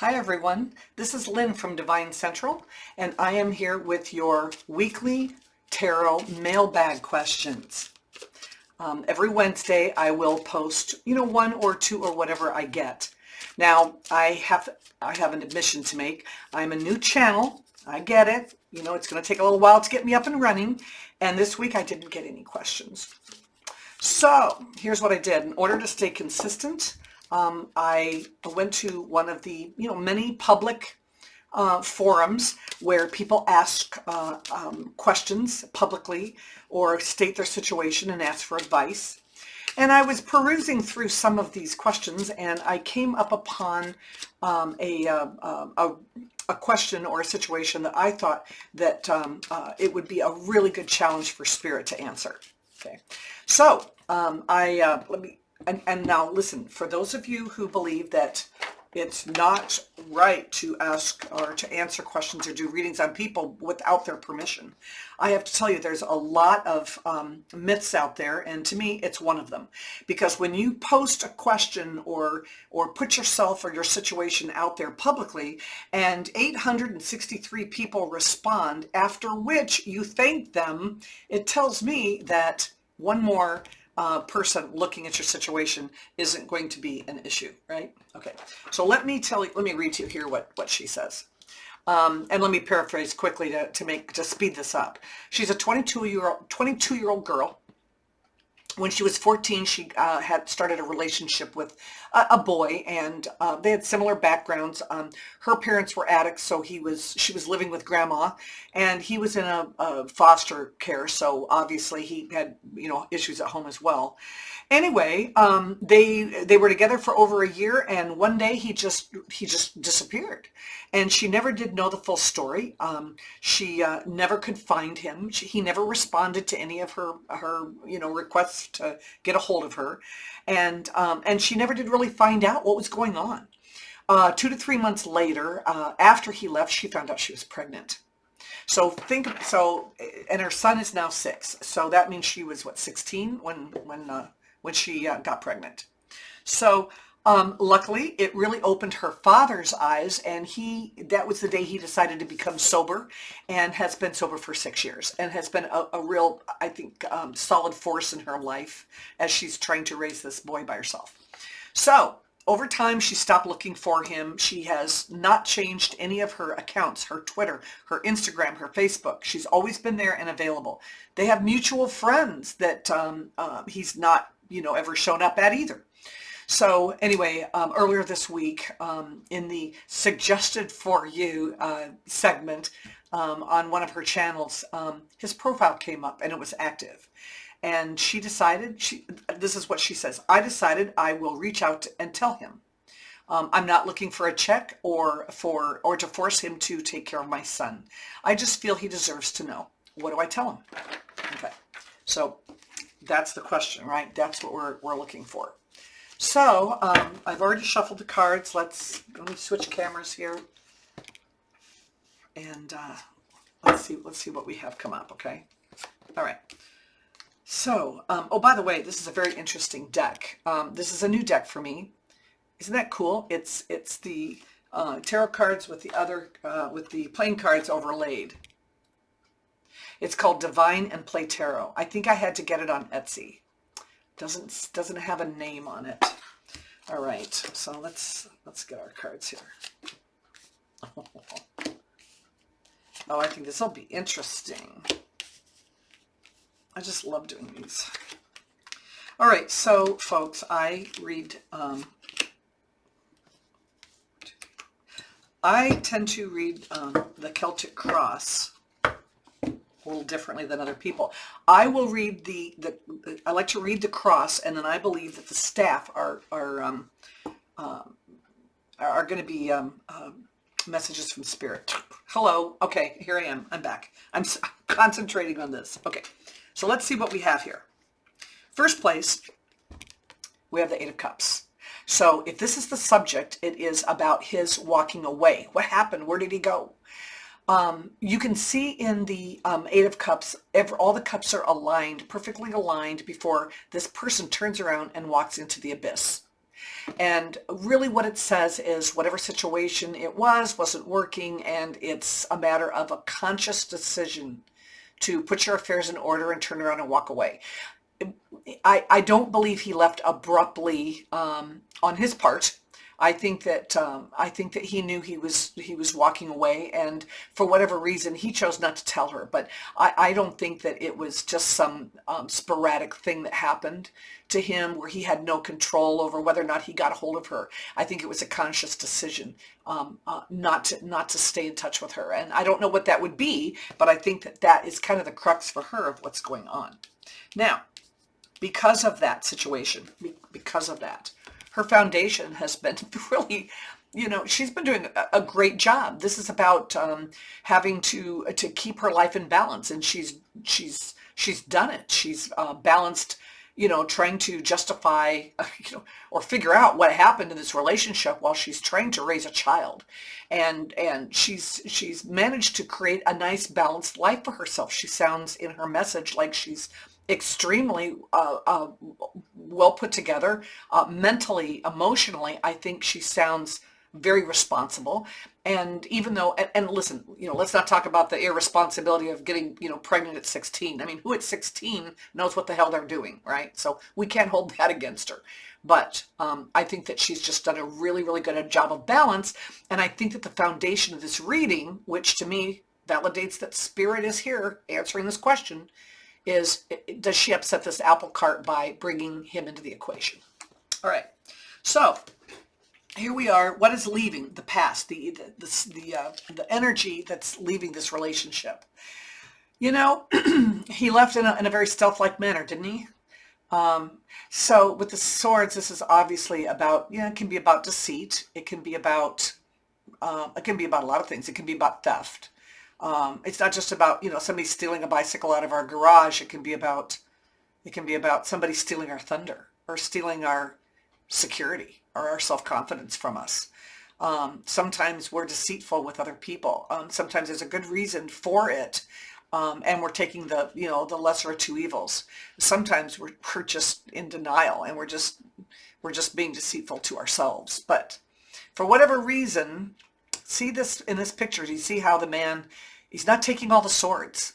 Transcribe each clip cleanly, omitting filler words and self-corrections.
Hi everyone, this is Lynn from Devine Central, and I am here with your weekly tarot mailbag questions. Every Wednesday I will post, one or two or whatever I get. Now I have an admission to make. I'm a new channel. I get it. It's going to take a little while to get me up and running, and this week I didn't get any questions. So here's what I did. In order to stay consistent, I went to one of the many public forums where people ask questions publicly or state their situation and ask for advice. And I was perusing through some of these questions, and I came up upon a question or a situation that I thought that it would be a really good challenge for Spirit to answer. Okay, so And now listen, for those of you who believe that it's not right to ask or to answer questions or do readings on people without their permission, I have to tell you there's a lot of myths out there, and to me it's one of them. Because when you post a question or put yourself or your situation out there publicly and 863 people respond, after which you thank them, it tells me that one more person looking at your situation isn't going to be an issue, right? Okay, so let me read to you here what she says. And let me paraphrase quickly to speed this up. She's a 22-year-old girl. When she was 14, she had started a relationship with a boy, and they had similar backgrounds. Her parents were addicts, so she was living with grandma, and he was in a foster care, so obviously he had issues at home as well. Anyway, they were together for over a year, and one day he just disappeared, and she never did know the full story. She never could find him. He never responded to any of her requests to get a hold of her, and she never did really find out what was going on. 2 to 3 months later, after he left, she found out she was pregnant. And her son is now 6, so that means she was 16 when she got pregnant. So luckily, it really opened her father's eyes, and that was the day he decided to become sober, and has been sober for 6 years, and has been a real, I think, solid force in her life as she's trying to raise this boy by herself. So over time, she stopped looking for him. She has not changed any of her accounts, her Twitter, her Instagram, her Facebook. She's always been there and available. They have mutual friends that he's not, ever shown up at either. So anyway, earlier this week, in the suggested for you segment on one of her channels, his profile came up and it was active. And she decided, this is what she says, I decided I will reach out and tell him. I'm not looking for a check or to force him to take care of my son. I just feel he deserves to know. What do I tell him? Okay, so that's the question, right? That's what we're looking for. So I've already shuffled the cards. Let me switch cameras here, and let's see what we have come up. Okay, all right. So oh, by the way, this is a very interesting deck. This is a new deck for me. Isn't that cool? It's the tarot cards with the playing cards overlaid. It's called Divine and Play Tarot. I think I had to get it on Etsy. Doesn't have a name on it. All right, so let's get our cards here. Oh, I think this will be interesting. I just love doing these. All right, so folks, I tend to read the Celtic Cross a little differently than other people. I will read I like to read the cross, and then I believe that the staff are going to be messages from Spirit. Hello. Okay, here I am. I'm back. I'm concentrating on this. Okay, so let's see what we have here. First place, we have the 8 of Cups. So if this is the subject, it is about his walking away. What happened? Where did he go? You can see in the 8 of Cups, all the cups are aligned, perfectly aligned before this person turns around and walks into the abyss. And really what it says is whatever situation it wasn't working, and it's a matter of a conscious decision to put your affairs in order and turn around and walk away. I don't believe he left abruptly on his part. I think that he knew he was walking away, and for whatever reason he chose not to tell her. But I don't think that it was just some sporadic thing that happened to him where he had no control over whether or not he got a hold of her. I think it was a conscious decision not to stay in touch with her, and I don't know what that would be, but I think that that is kind of the crux for her of what's going on now. Because of that situation, because of that, her foundation has been really, she's been doing a great job. This is about having to keep her life in balance, and she's done it. She's balanced, trying to justify, or figure out what happened in this relationship while she's trying to raise a child, and she's managed to create a nice balanced life for herself. She sounds in her message like she's extremely well put together, mentally, emotionally. I think she sounds very responsible. And even though, and listen, let's not talk about the irresponsibility of getting, pregnant at 16. I mean, who at 16 knows what the hell they're doing, right? So we can't hold that against her. But I think that she's just done a really, really good job of balance. And I think that the foundation of this reading, which to me validates that Spirit is here answering this question, is, does she upset this apple cart by bringing him into the equation? All right, so here we are. What is leaving? The past, the energy that's leaving this relationship. He left in a very stealth-like manner, didn't he? So with the swords, this is obviously about, it can be about deceit. It can be about a lot of things. It can be about theft. It's not just about, somebody stealing a bicycle out of our garage. It can be about somebody stealing our thunder, or stealing our security or our self-confidence from us. Sometimes we're deceitful with other people. Sometimes there's a good reason for it. And we're taking the lesser of two evils. Sometimes we're just in denial, and we're just being deceitful to ourselves. But for whatever reason, see this in this picture. Do you see how the man, he's not taking all the swords.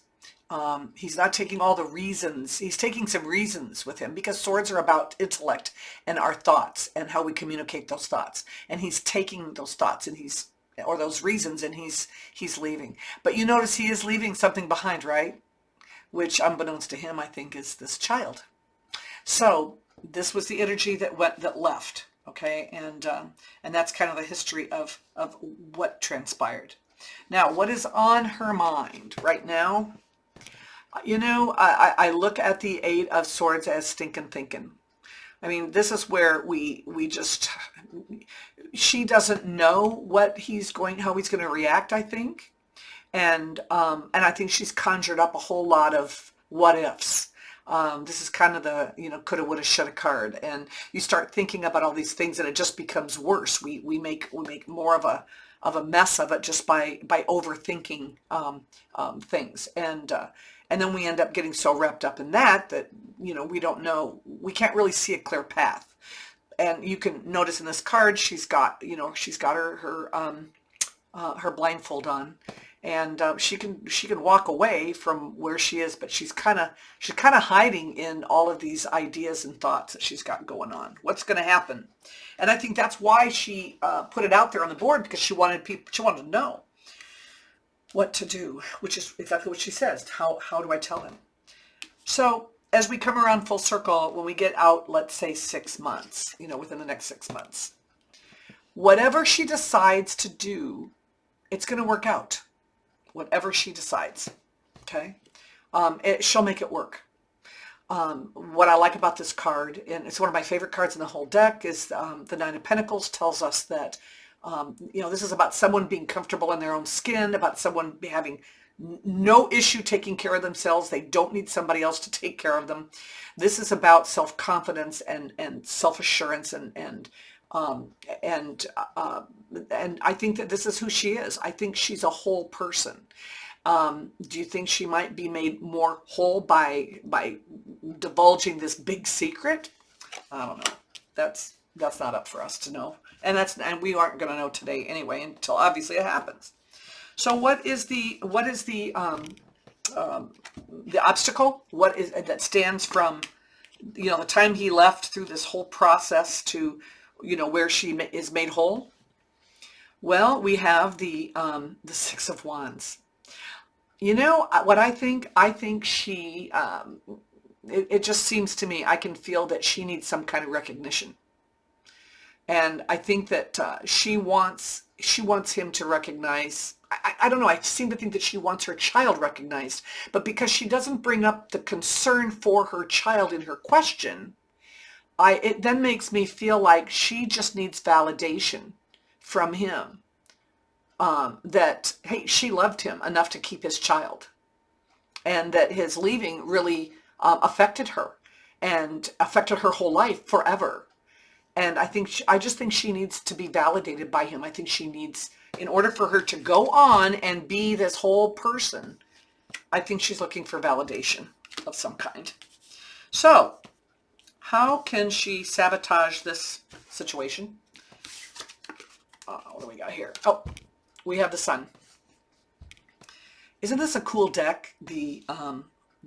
He's not taking all the reasons. He's taking some reasons with him, because swords are about intellect and our thoughts and how we communicate those thoughts. And he's taking those thoughts and those reasons, and he's leaving. But you notice he is leaving something behind, right? Which, unbeknownst to him, I think is this child. So this was the energy that left. Okay, and that's kind of the history of what transpired. Now, what is on her mind right now? I look at the Eight of Swords as stinking thinking. I mean, this is where she doesn't know how he's going to react, I think. And I think she's conjured up a whole lot of what ifs. This is kind of the, coulda, woulda, shoulda card. And you start thinking about all these things, and it just becomes worse. We make more of a mess of it just by overthinking things. And then we end up getting so wrapped up in that we don't know, we can't really see a clear path. And you can notice in this card, she's got her blindfold on, and she can walk away from where she is, but she's kind of hiding in all of these ideas and thoughts that she's got going on. What's going to happen? And I think that's why she put it out there on the board, because she wanted to know what to do, which is exactly what she says. How do I tell him? So as we come around full circle, when we get out, let's say 6 months, within the next 6 months, whatever she decides to do, it's going to work out. Whatever she decides, okay? She'll make it work. What I like about this card, and it's one of my favorite cards in the whole deck, is the Nine of Pentacles. Tells us that this is about someone being comfortable in their own skin, about someone having no issue taking care of themselves. They don't need somebody else to take care of them. This is about self-confidence and self-assurance, and I think that this is who she is. I think she's a whole person. Do you think she might be made more whole by divulging this big secret? I don't know. That's not up for us to know. And we aren't going to know today anyway until obviously it happens. So what is the obstacle? What is that stands from, the time he left through this whole process to, where she is made whole? Well, we have the Six of Wands. What I think? I think she, it just seems to me, I can feel that she needs some kind of recognition. And I think that she wants him to recognize, I don't know, I seem to think that she wants her child recognized. But because she doesn't bring up the concern for her child in her question, it then makes me feel like she just needs validation from him. That, hey, she loved him enough to keep his child. And that his leaving really affected her and affected her whole life forever. And I just think she needs to be validated by him. I think she needs, in order for her to go on and be this whole person, I think she's looking for validation of some kind. So, how can she sabotage this situation? What do we got here? Oh, we have the Sun. Isn't this a cool deck? The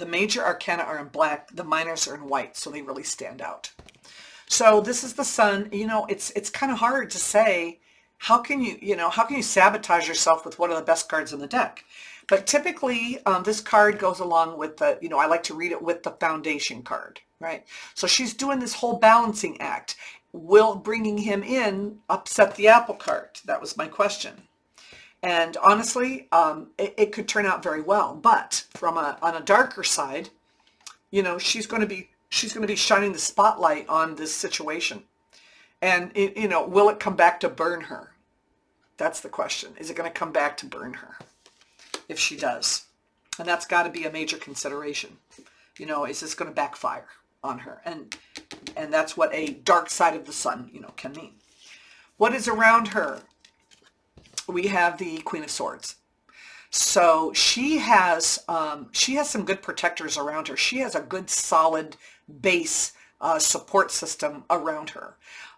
major arcana are in black, the minors are in white, so they really stand out. So this is the Sun. It's kind of hard to say, how can you sabotage yourself with one of the best cards in the deck? But typically, this card goes along with the, I like to read it with the Foundation card, right? So she's doing this whole balancing act. Will bringing him in upset the apple cart? That was my question. And honestly, it could turn out very well. But on a darker side, she's going to be shining the spotlight on this situation. And, will it come back to burn her? That's the question. Is it going to come back to burn her if she does? And that's got to be a major consideration. Is this going to backfire on her? And that's what a dark side of the Sun, can mean. What is around her? We have the Queen of Swords. So she has some good protectors around her. She has a good solid base support system around her.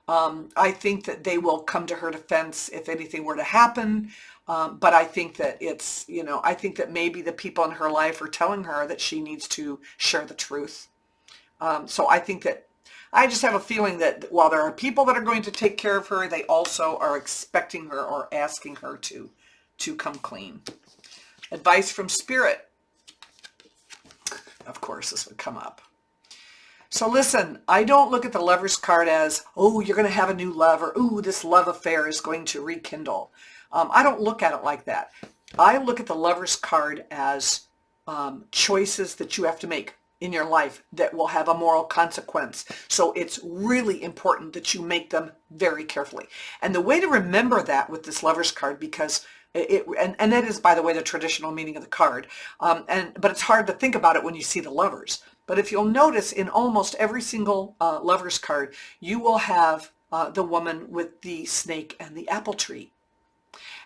I think that they will come to her defense if anything were to happen. But I think that I think that maybe the people in her life are telling her that she needs to share the truth. So I just have a feeling that while there are people that are going to take care of her, they also are expecting her or asking her to come clean. Advice from Spirit. Of course, this would come up. So listen, I don't look at the Lover's card as, oh, you're going to have a new love, or, ooh, this love affair is going to rekindle. I don't look at it like that. I look at the Lover's card as choices that you have to make in your life that will have a moral consequence. So it's really important that you make them very carefully. And the way to remember that with this Lover's card, because and that is, by the way, the traditional meaning of the card. But it's hard to think about it when you see the Lovers. But if you'll notice, in almost every single Lover's card, you will have the woman with the snake and the apple tree.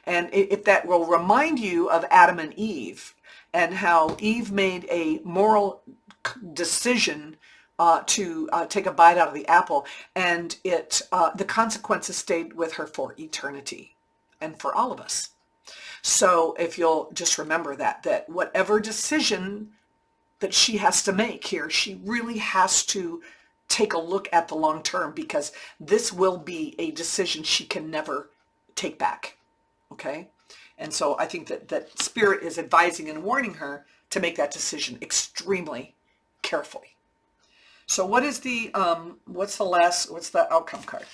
And if that will remind you of Adam and Eve, and how Eve made a moral decision to take a bite out of the apple, and the consequences stayed with her for eternity, and for all of us. So if you'll just remember that whatever decision that she has to make here, she really has to take a look at the long term, because this will be a decision she can never take back. Okay? And so I think that Spirit is advising and warning her to make that decision extremely carefully. So what is what's the outcome card?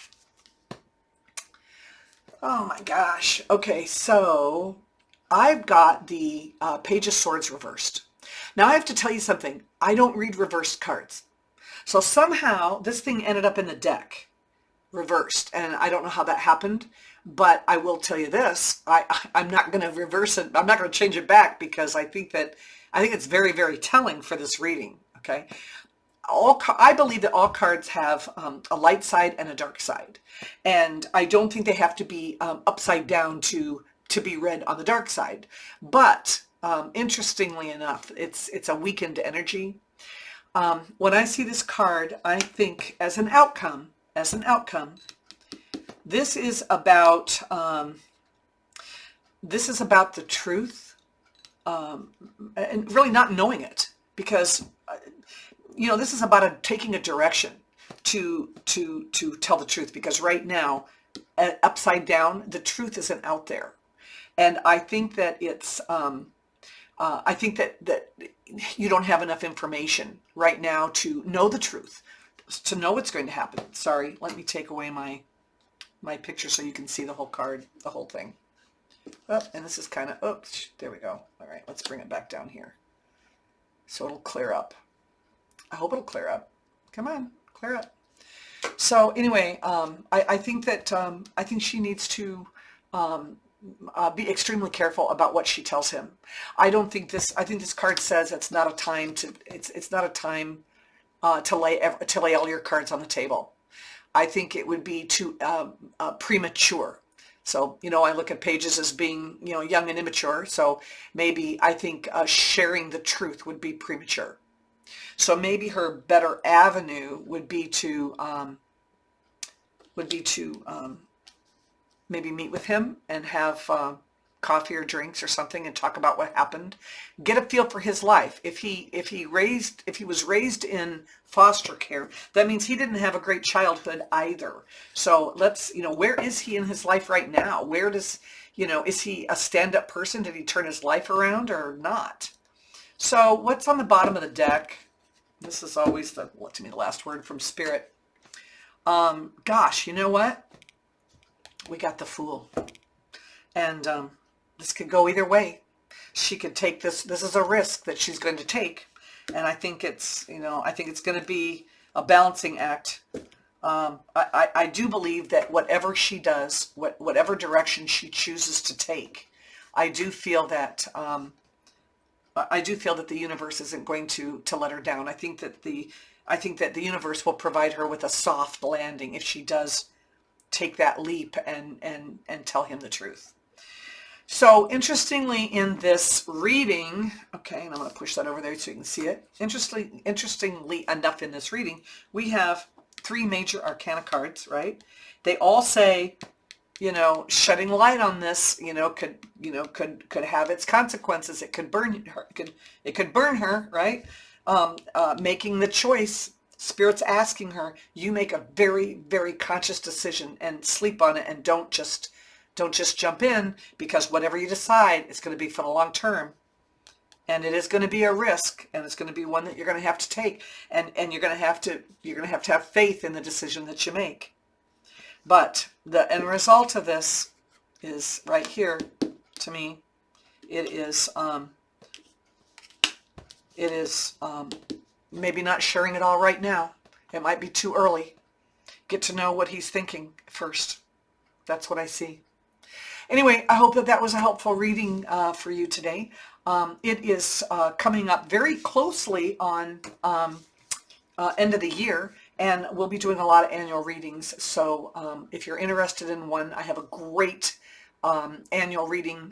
Oh my gosh. Okay, so I've got the Page of Swords reversed. Now I have to tell you something. I don't read reversed cards. So somehow this thing ended up in the deck reversed, and I don't know how that happened, but I will tell you this. I'm not going to reverse it. I'm not going to change it back, because I think it's very, very telling for this reading. Okay. I believe that all cards have a light side and a dark side, and I don't think they have to be upside down to be read on the dark side. But interestingly enough, it's a weakened energy. When I see this card, I think as an outcome, as an outcome, this is about the truth, and really not knowing it, because this is about taking a direction to tell the truth, because right now, upside down, the truth isn't out there. And I think that it's I think that you don't have enough information right now to know the truth, to know what's going to happen. Sorry, let me take away my picture so you can see the whole card, the whole thing. Oh, and this is kind of, oops, there we go. All right, let's bring it back down here so it'll clear up. I hope it'll clear up. Come on, clear up. So anyway, I think that I think she needs to be extremely careful about what she tells him. I think this card says it's not a time to to lay all your cards on the table. I think it would be too premature. So, I look at pages as being, young and immature. So maybe I think sharing the truth would be premature. So maybe her better avenue would be to maybe meet with him and have coffee or drinks or something and talk about what happened. Get a feel for his life. If he was raised in foster care, that means he didn't have a great childhood either. So let's, where is he in his life right now? Where does, is he a stand-up person? Did he turn his life around or not? So what's on the bottom of the deck? This is always the last word from Spirit. Gosh, you know what? We got the Fool. And this could go either way. She could take this. This is a risk that she's going to take. And I think it's, going to be a balancing act. I do believe that whatever she does, whatever direction she chooses to take, I do feel that the universe isn't going to let her down. I think that the universe will provide her with a soft landing if she does take that leap and tell him the truth. So interestingly in this reading, okay, and I'm going to push that over there so you can see it. Interestingly enough in this reading, we have 3 major arcana cards, right? They all say, shedding light on this, could have its consequences. It could burn her. It could burn her, right? Making the choice. Spirit's asking her, you make a very, very conscious decision and sleep on it, and don't just jump in, because whatever you decide is going to be for the long term, and it is going to be a risk, and it's going to be one that you're going to have to take, and you're going to have to have faith in the decision that you make. But the end result of this is right here. To me, it is maybe not sharing it all right now. It might be too early. Get to know what he's thinking first. That's what I see. Anyway, I hope that was a helpful reading for you today. It is coming up very closely on end of the year, and we'll be doing a lot of annual readings. So if you're interested in one, I have a great annual reading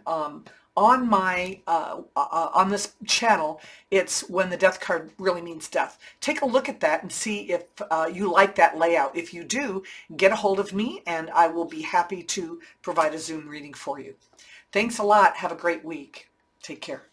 on my on this channel. It's When the Death Card Really Means Death. Take a look at that and see if you like that layout. If you do, get a hold of me and I will be happy to provide a Zoom reading for you. Thanks a lot. Have a great week. Take care.